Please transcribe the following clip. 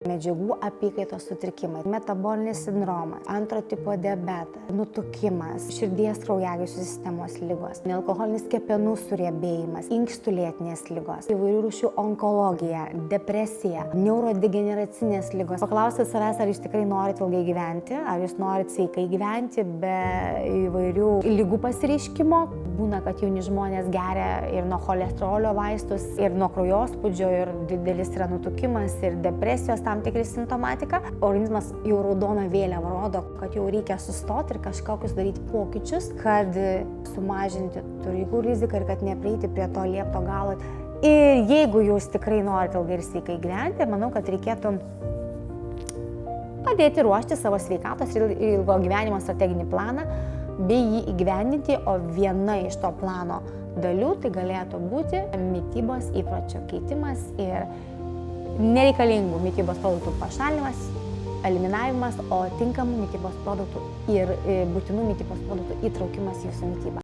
Medžiagų apykaitos sutrikimai, metabolinis sindromas, antro tipo diabetas, nutukimas, širdies kraujagyslių sistemos ligos, nealkoholinis kepenų suriebėjimas, inkstų lėtinės ligos, įvairių rūšių onkologija, depresija, neurodegeneracinės ligos. Paklauskite savęs, ar jūs tikrai norite ilgai gyventi, ar jūs norite sveikai gyventi be įvairių ligų pasireiškimo. Būna, kad jauni žmonės geria ir nuo cholesterolio vaistus, ir nuo kraujospūdžio, ir didelis yra nutukimas, ir depresijos tam tikri simptomatika. Organizmas jau raudona vėliava rodo, kad jau reikia sustoti ir kažkokius daryti pokyčius, kad sumažinti tų ligų riziką ir kad neprieiti prie to liepto galo. Ir jeigu jūs tikrai norite ilgai ir sveikai gyventi, manau, kad reikėtų padėti ruošti savo sveikatos ir ilgo gyvenimo strateginį planą, bei jį įgyvendinti, o viena iš to plano dalių tai galėtų būti mitybos įpročio keitimas ir nereikalingų mitybos produktų pašalinimas, eliminavimas, o tinkamų mitybos produktų ir būtinų mitybos produktų įtraukimas į jūsų mitybą.